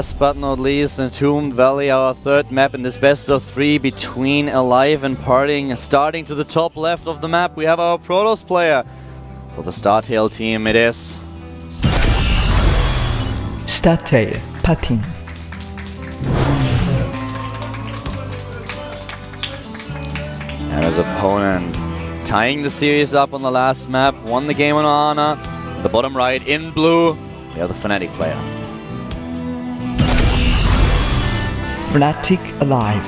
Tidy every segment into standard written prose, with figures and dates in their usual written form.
Last but not least, Entombed Valley, our third map in this best of 3 between Alive and Partying. Starting to the top left of the map, we have our Protoss player. For the Startail team, it is Startail, Partying. And his opponent tying the series up on the last map, won the game on Ana. The bottom right in blue, we have the Fnatic player. Fnatic Alive.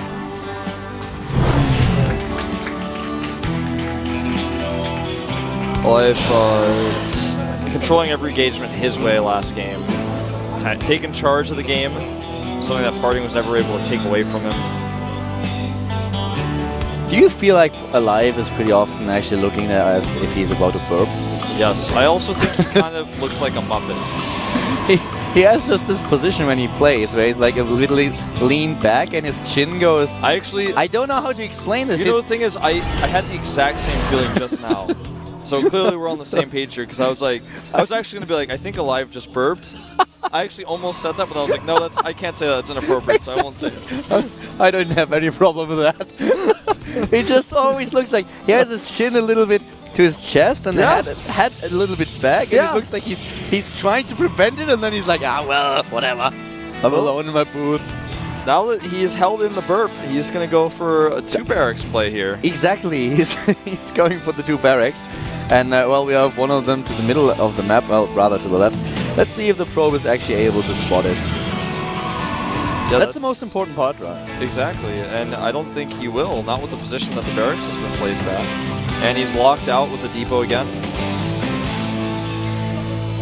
Alive just controlling every engagement his way last game. Taking charge of the game, something that Partying was never able to take away from him. Do you feel like Alive is pretty often actually looking at as if he's about to burp? Yes, I also think he kind of looks like a Muppet. He has just this position when he plays where he's like a little leaned back and his chin goes... I don't know how to explain this. You know, the thing is, I had the exact same feeling just now. So clearly we're on the same page here, because I was actually going to be like, I think Alive just burped. I actually almost said that, but I was like, no, I can't say that, it's inappropriate, so I won't say it. I don't have any problem with that. He just always looks like he has his chin a little bit to his chest and the head a little bit back, and it looks like he's trying to prevent it, and then he's like, well, whatever. I'm alone in my booth. Now that he is held in the burp, he's going to go for a 2 barracks play here. Exactly, he's going for the 2 barracks. And, well, we have one of them to the middle of the map, well, rather to the left. Let's see if the probe is actually able to spot it. Yeah, that's the most important part, right? Exactly, and I don't think he will, not with the position that the barracks has been placed at. And he's locked out with the depot again.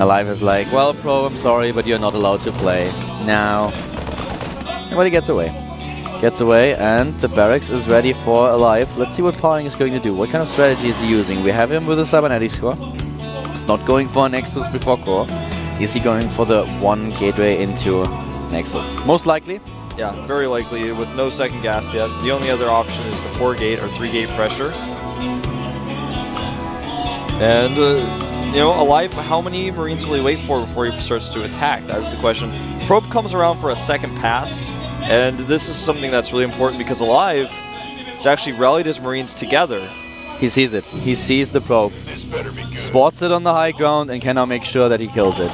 Alive is like, well, probe, I'm sorry, but you're not allowed to play now. But he gets away. Gets away, and the barracks is ready for Alive. Let's see what Partying is going to do. What kind of strategy is he using? We have him with a cybernetics core. He's not going for a Nexus before core. Is he going for the 1 gateway into Nexus? Most likely. Yeah, very likely, with no second gas yet. The only other option is the 4-gate or 3-gate pressure. And, you know, Alive, how many Marines will he wait for before he starts to attack? That is the question. Probe comes around for a second pass. And this is something that's really important because Alive has actually rallied his Marines together. He sees it. He sees the probe. Spots it on the high ground and can now make sure that he kills it.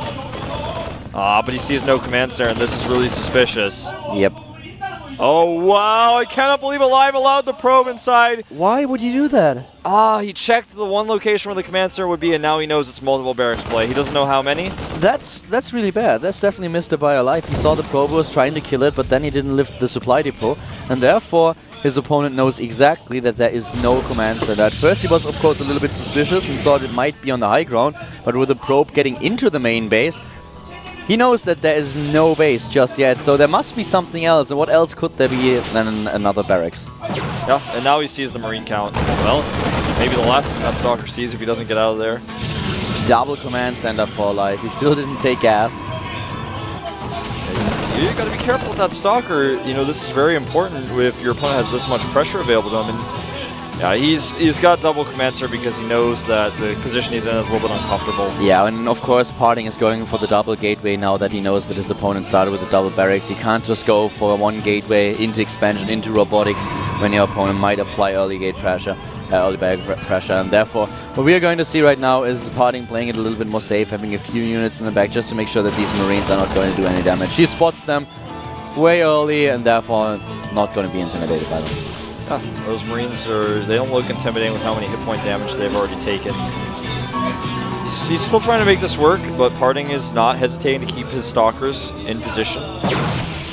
But he sees no commands there, and this is really suspicious. Yep. Oh, wow. I cannot believe Alive allowed the probe inside. Why would you do that? He checked the one location where the command center would be, and now he knows it's multiple barracks play. He doesn't know how many. That's really bad. That's definitely missed by Alive. He saw the probe, was trying to kill it, but then he didn't lift the supply depot, and therefore his opponent knows exactly that there is no command center. At first he was, of course, a little bit suspicious and thought it might be on the high ground, but with the probe getting into the main base, he knows that there is no base just yet, so there must be something else. And what else could there be than another barracks? Yeah, and now he sees the Marine count. Well, maybe the last thing that Stalker sees if he doesn't get out of there. Double command center for Alive. He still didn't take gas. You gotta be careful with that Stalker. You know, this is very important if your opponent has this much pressure available to him. And yeah, he's got double command center because he knows that the position he's in is a little bit uncomfortable. Yeah, and of course Partying is going for the double gateway now that he knows that his opponent started with the double barracks. He can't just go for 1 gateway into expansion, into robotics, when your opponent might apply early gate pressure, early barrack pressure, and therefore what we are going to see right now is Partying playing it a little bit more safe, having a few units in the back just to make sure that these Marines are not going to do any damage. He spots them way early and therefore not going to be intimidated by them. Yeah, those Marines they don't look intimidating with how many hit point damage they've already taken. He's still trying to make this work, but Partying is not hesitating to keep his Stalkers in position.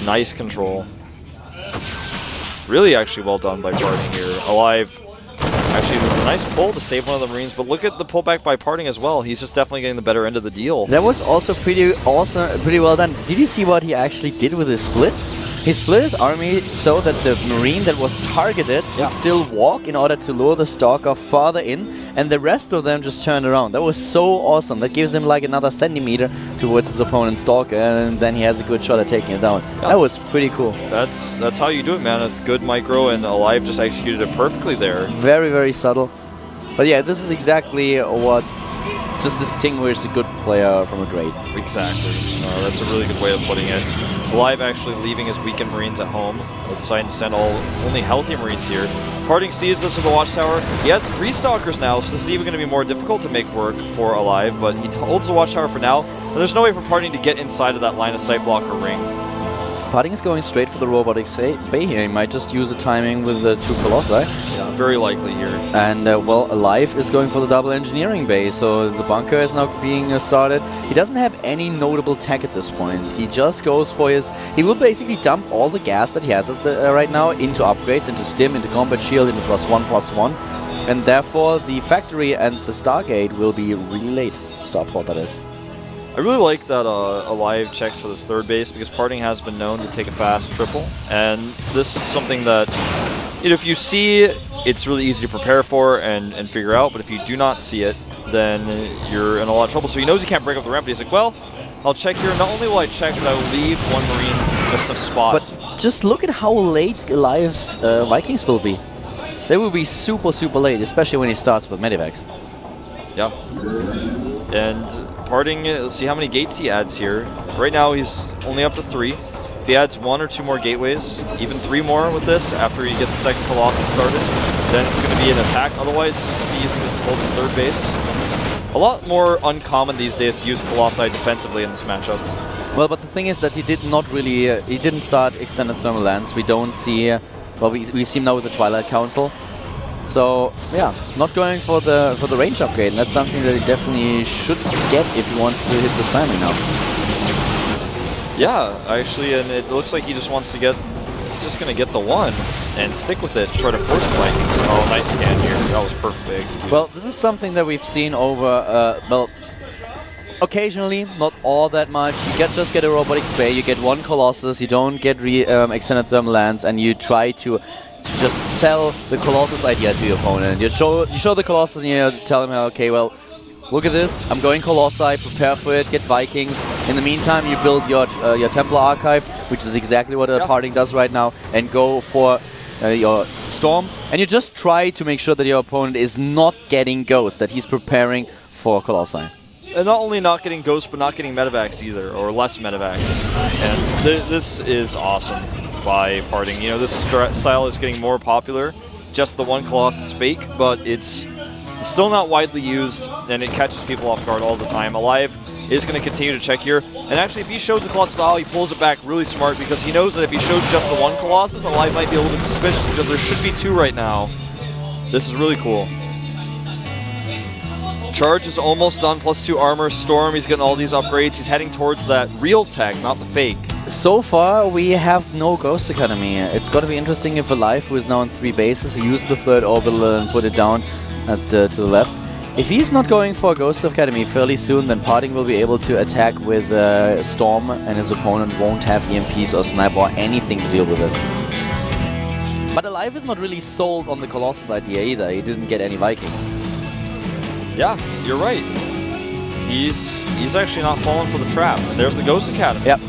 Nice control. Really actually well done by Partying here. Alive. Actually, it was a nice pull to save one of the Marines, but look at the pullback by Partying as well. He's just definitely getting the better end of the deal. That was also pretty awesome, pretty well done. Did you see what he actually did with his split? He split his army so that the Marine that was targeted would still walk in order to lure the Stalker farther in, and the rest of them just turned around. That was so awesome. That gives him like another centimeter towards his opponent's Stalker, and then he has a good shot at taking it down. Yeah. That was pretty cool. That's how you do it, man. It's good micro, and Alive just executed it perfectly there. Very, very subtle. But yeah, this is exactly what just distinguishes a good player from a great. Exactly. That's a really good way of putting it. Alive actually leaving his weakened Marines at home. Deciding to send only healthy Marines here. Parting sees this with the Watchtower. He has 3 Stalkers now, so this is even going to be more difficult to make work for Alive, but he holds the Watchtower for now, and there's no way for Parting to get inside of that line of sight blocker ring. Parting is going straight for the Robotics Bay here. He might just use the timing with the 2 Colossi. Yeah, very likely here. And, well, Alive is going for the double Engineering Bay, so the bunker is now being started. He doesn't have any notable tech at this point. He just goes for his... He will basically dump all the gas that he has at the, right now into upgrades, into Stim, into Combat Shield, into +1/+1. And therefore, the Factory and the Stargate will be really late. Starport, that is. I really like that Alive checks for this 3rd base because Parting has been known to take a fast triple, and this is something that, you know, if you see, it's really easy to prepare for and figure out, but if you do not see it, then you're in a lot of trouble. So he knows he can't break up the ramp, but he's like, well, I'll check here. Not only will I check, but I will leave 1 Marine just a spot. But just look at how late Alive's Vikings will be. They will be super, super late, especially when he starts with Medivacs. Yeah. And Parting, let's see how many gates he adds here. Right now he's only up to 3. If he adds 1 or 2 more gateways, even 3 more with this after he gets the 2nd Colossus started, then it's going to be an attack. Otherwise, he's just going to be using this to hold his 3rd base. A lot more uncommon these days to use Colossi defensively in this matchup. Well, but the thing is that he did not really, he didn't start Extended Thermal Lance. We don't see, well, we see him now with the Twilight Council. So, yeah, not going for the range upgrade, and that's something that he definitely should get if he wants to hit this timing now. Yeah, actually, and it looks like he just wants to get, he's just going to get the 1 and stick with it, try to force Vikings. Oh, nice scan here. That was perfectly executed. Well, this is something that we've seen over, well, occasionally, not all that much. You just get a Robotics Bay, you get 1 Colossus, you don't get Extended Thermal Lance, and you try to just sell the Colossus idea to your opponent. You show the Colossus and you tell him, okay, well, look at this, I'm going Colossi, prepare for it, get Vikings. In the meantime, you build your Templar Archive, which is exactly what Parting does right now, and go for your Storm. And you just try to make sure that your opponent is not getting Ghost, that he's preparing for Colossi. And not only not getting Ghost, but not getting Medivacs either, or less Medivacs. And this is awesome by Parting. You know, this style is getting more popular. Just the 1 Colossus fake, but it's still not widely used, and it catches people off guard all the time. Alive is going to continue to check here. And actually, if he shows the Colossus style, he pulls it back really smart, because he knows that if he shows just the 1 Colossus, Alive might be a little bit suspicious, because there should be 2 right now. This is really cool. Charge is almost done, +2 armor. Storm, he's getting all these upgrades. He's heading towards that real tech, not the fake. So far, we have no Ghost Academy. It's going to be interesting if Alive, who is now on 3 bases, use the 3rd orbital and put it down to the left. If he's not going for a Ghost Academy fairly soon, then Parting will be able to attack with Storm, and his opponent won't have EMPs or Sniper or anything to deal with it. But Alive is not really sold on the Colossus idea either. He didn't get any Vikings. Yeah, you're right. He's actually not falling for the trap. And there's the Ghost Academy. Yep.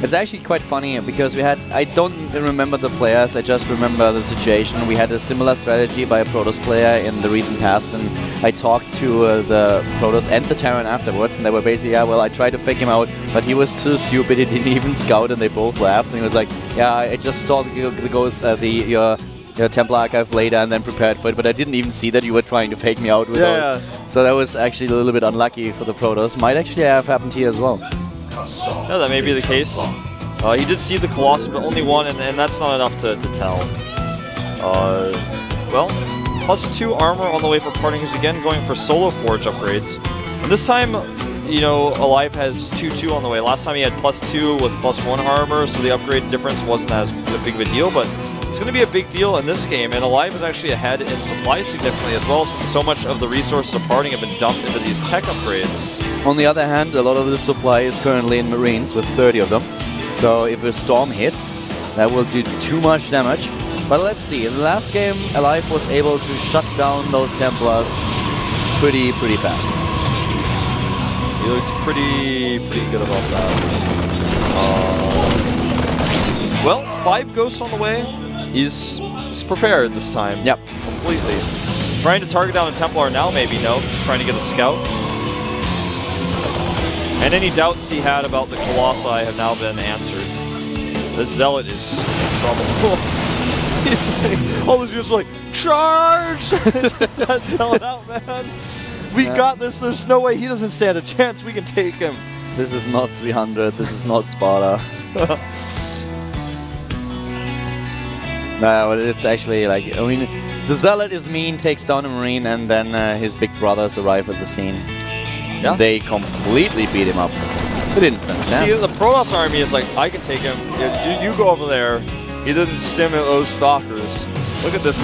It's actually quite funny because we had, I don't remember the players, I just remember the situation. We had a similar strategy by a Protoss player in the recent past, and I talked to the Protoss and the Terran afterwards, and they were basically, yeah, well, I tried to fake him out, but he was too stupid, he didn't even scout, and they both laughed, and he was like, yeah, I just saw your Templar Archive later and then prepared for it, but I didn't even see that you were trying to fake me out with those. So that was actually a little bit unlucky for the Protoss. Might actually have happened here as well. Yeah, that may be the case. He did see the Colossus, but only 1, and that's not enough to tell. Well, +2 armor on the way for Parting. He's again going for Solo Forge upgrades. And this time, you know, Alive has 2/2 on the way. Last time he had +2 with +1 armor, so the upgrade difference wasn't as big of a deal, but it's going to be a big deal in this game, and Alive is actually ahead in supply significantly as well, since so much of the resources of Parting have been dumped into these tech upgrades. On the other hand, a lot of the supply is currently in Marines, with 30 of them. So if a Storm hits, that will do too much damage. But let's see, in the last game, Alive was able to shut down those Templars pretty fast. He looks pretty good about that. Well, 5 Ghosts on the way. He's prepared this time. Yep. Completely. Trying to target down a Templar now, maybe. No, just trying to get a scout. And any doubts he had about the Colossi have now been answered. This Zealot is in trouble. He's like, all those units are like, charge! That Zealot out, man. We got this. There's no way he doesn't stand a chance. We can take him. This is not 300. This is not Sparta. No, it's actually like, I mean, the Zealot is mean, takes down a Marine, and then his big brothers arrive at the scene. Yeah. They completely beat him up. They didn't stand a chance. See, the Protoss army is like, I can take him. You go over there. He didn't stim those stalkers. Look at this.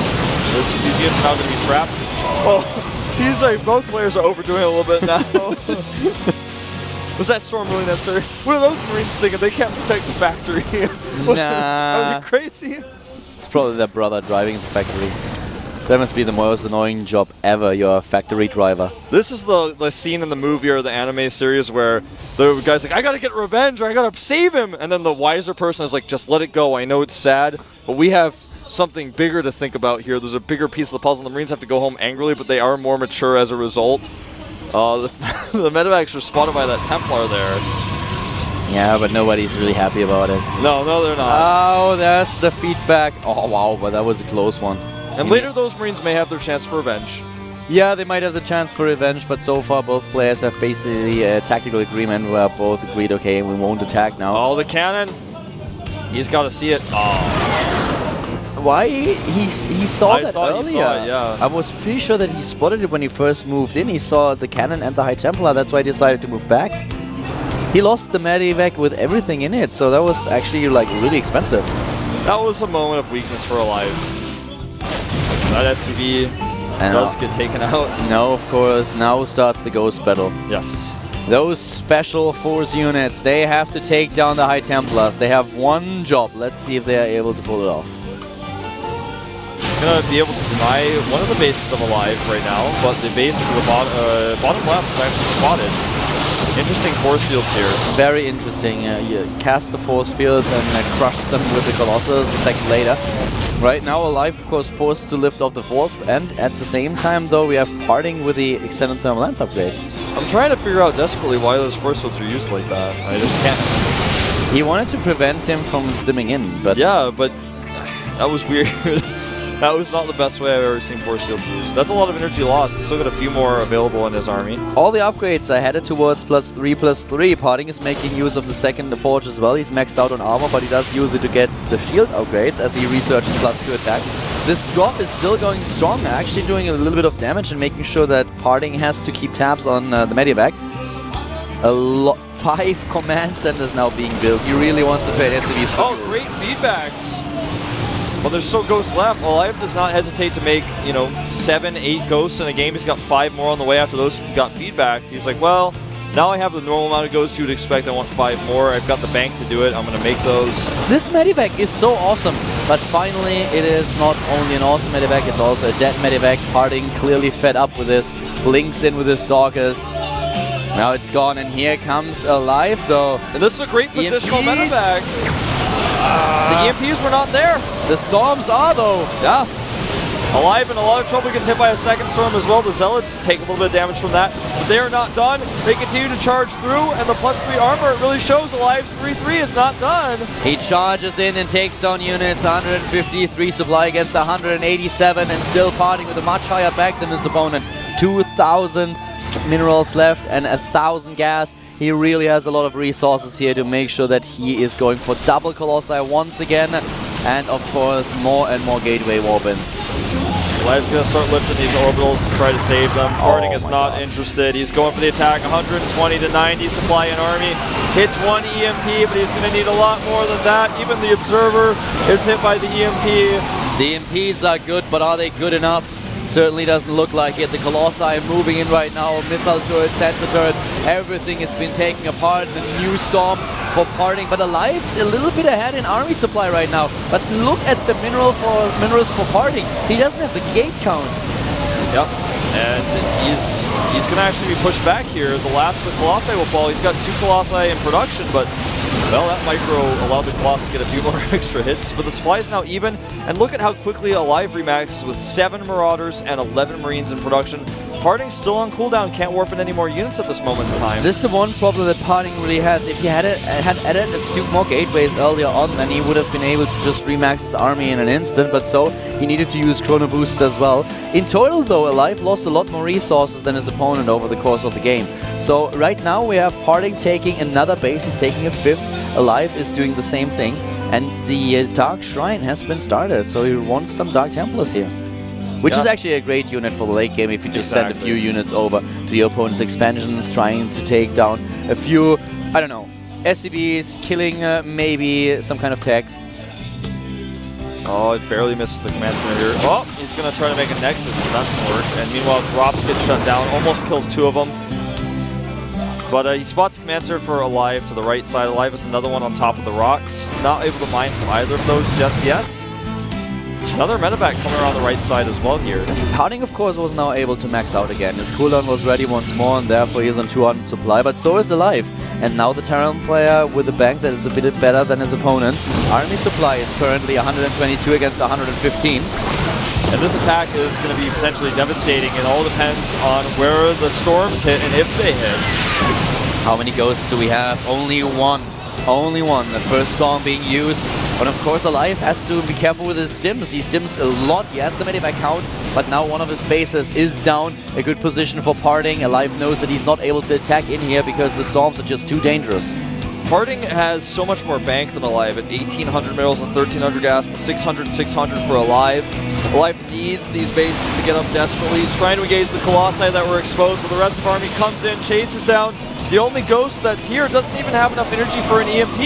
These units are now going to be trapped. Oh, these like both players are overdoing it a little bit now. Was that storm really necessary? What are those Marines thinking? They can't protect the factory. Nah. Are you crazy? It's probably their brother driving the factory. That must be the most annoying job ever, you're a factory driver. This is the scene in the movie or the anime series where the guy's like, I gotta get revenge or I gotta save him. And then the wiser person is like, just let it go. I know it's sad, but we have something bigger to think about here. There's a bigger piece of the puzzle. The Marines have to go home angrily, but they are more mature as a result. The medevacs are spotted by that Templar there. Yeah, but nobody's really happy about it. No, they're not. Oh, that's the feedback. Oh, wow, but that was a close one. And later those Marines may have their chance for revenge. Yeah, they might have the chance for revenge, but so far both players have basically a tactical agreement where both agreed, okay, we won't attack now. Oh, the cannon. He's got to see it. Oh. Why? He saw that earlier. He saw it, yeah. I was pretty sure that he spotted it when he first moved in. He saw the cannon and the High Templar. That's why he decided to move back. He lost the medevac with everything in it, so that was actually like really expensive. That was a moment of weakness for Alive. That SCV does get taken out. No, of course. Now starts the Ghost Battle. Yes. Those special force units, they have to take down the High Templars. They have one job. Let's see if they are able to pull it off. He's going to be able to deny one of the bases of Alive right now, but the base for the bottom left is actually spotted. Interesting force fields here. Very interesting. You cast the force fields and crush them with the Colossus a second later. Right now, Alive, of course, forced to lift off the fourth, and at the same time, though, we have parting with the extended thermal lance upgrade. I'm trying to figure out desperately why those force fields are used like that. I just can't. He wanted to prevent him from stimming in, but... Yeah, but that was weird. That was not the best way I've ever seen force fields used. That's a lot of energy lost. He's still got a few more available in his army. All the upgrades are headed towards +3/+3. Parting is making use of the second forge as well. He's maxed out on armor, but he does use it to get the shield upgrades as he researches +2 attack. This drop is still going strong, actually doing a little bit of damage and making sure that Parting has to keep tabs on the medevac. 5 command centers now being built. He really wants to play SCVs. Oh, great feedbacks. Well, there's still ghosts left. Alive does not hesitate to make, 7, 8 ghosts in a game. He's got 5 more on the way after those got feedbacked. He's like, well, now I have the normal amount of ghosts you would expect. I want 5 more. I've got the bank to do it. I'm going to make those. This medevac is so awesome, but finally it is not only an awesome medevac, it's also a dead medevac. Parting clearly fed up with this. Blinks in with his stalkers. Now it's gone, and here comes Alive, though. And this is a great positional medevac. The EMPs were not there. The storms are, though. Yeah. Alive in a lot of trouble, gets hit by a second storm as well. The Zealots take a little bit of damage from that, but they are not done. They continue to charge through, and the +3 armor, it really shows Alive's 3-3 is not done. He charges in and takes down units. 153 supply against 187, and still Parting with a much higher back than his opponent. 2,000 minerals left and 1,000 gas. He really has a lot of resources here to make sure that he is going for double Colossi once again, and of course more and more gateway weapons. Alive's going to start lifting these orbitals to try to save them. Parting is not interested. He's going for the attack. 120 to 90 supply in army. Hits 1 EMP, but he's going to need a lot more than that. Even the Observer is hit by the EMP. The EMPs are good, but are they good enough? Certainly doesn't look like it. The Colossi moving in right now. Missile turrets, sensor turrets, everything has been taken apart. The new storm for Parting, but Alive's a little bit ahead in army supply right now. But look at the minerals for Parting. He doesn't have the gate count. Yep, and he's going to actually be pushed back here. The last of the Colossi will fall. He's got 2 Colossi in production, but Well, that micro allowed the Colossus to get a few more extra hits, but the supply is now even. And look at how quickly Alive remaxes with 7 Marauders and 11 Marines in production. Parting's still on cooldown, can't warp in any more units at this moment in time. This is the one problem that Parting really has. If he had added a few more gateways earlier on, then he would have been able to just remax his army in an instant, but so he needed to use chrono boosts as well. In total though, Alive lost a lot more resources than his opponent over the course of the game. So right now we have Parting taking another base, he's taking a 5th. Alive is doing the same thing, and the Dark Shrine has been started, so he wants some Dark Templars here. Which is actually a great unit for the late game if you just send a few units over to your opponent's expansions, trying to take down a few, I don't know, SCVs, killing maybe some kind of tech. Oh, it barely misses the command center here. Oh, he's going to try to make a Nexus, but that doesn't work. And meanwhile, drops get shut down, almost kills 2 of them. But he spots the command center for Alive to the right side. Alive is another one on top of the rocks. Not able to mine from either of those just yet. Another medevac coming around the right side as well here. Parting, of course, was now able to max out again. His cooldown was ready once more, and therefore he is on 200 supply, but so is Alive. And now the Terran player with a bank that is a bit better than his opponent. Army supply is currently 122 against 115. And this attack is going to be potentially devastating. It all depends on where the storms hit and if they hit. How many ghosts do we have? Only one. Only one. The first storm being used. But of course, Alive has to be careful with his stims. He stims a lot. He has the medevac count, but now one of his bases is down. A good position for Parting. Alive knows that he's not able to attack in here because the storms are just too dangerous. Parting has so much more bank than Alive at 1,800 minerals and 1,300 gas to 600 for Alive. Alive needs these bases to get up desperately. He's trying to engage the Colossi that were exposed, but the rest of the army comes in, chases down. The only ghost that's here doesn't even have enough energy for an EMP.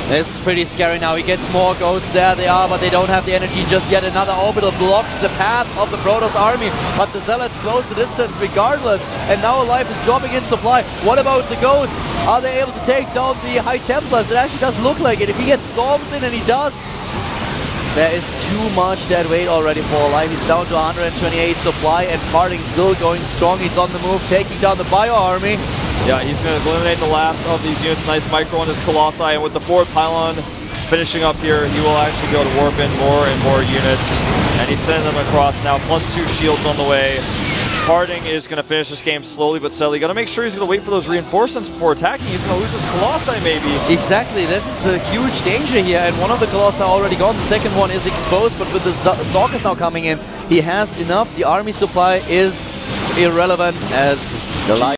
This is pretty scary now. He gets more ghosts. There they are, but they don't have the energy just yet. Another orbital blocks the path of the Protoss army, but the Zealots close the distance regardless. And now Alive is dropping in supply. What about the ghosts? Are they able to take down the High Templars? It actually does look like it. If he gets storms in, and he does, there is too much dead weight already for Alive. He's down to 128 supply, and Parting still going strong. He's on the move, taking down the Bio army. Yeah, he's going to eliminate the last of these units. Nice micro on his Colossi, and with the forward pylon finishing up here, he will actually go to warp in more and more units. And he's sending them across now, +2 shields on the way. Parting is going to finish this game slowly but steadily. Got to make sure he's going to wait for those reinforcements before attacking. He's going to lose his Colossi maybe. Exactly, this is the huge danger here, and one of the Colossi already gone. The second one is exposed, but with the Stalkers now coming in, he has enough. The army supply is irrelevant as the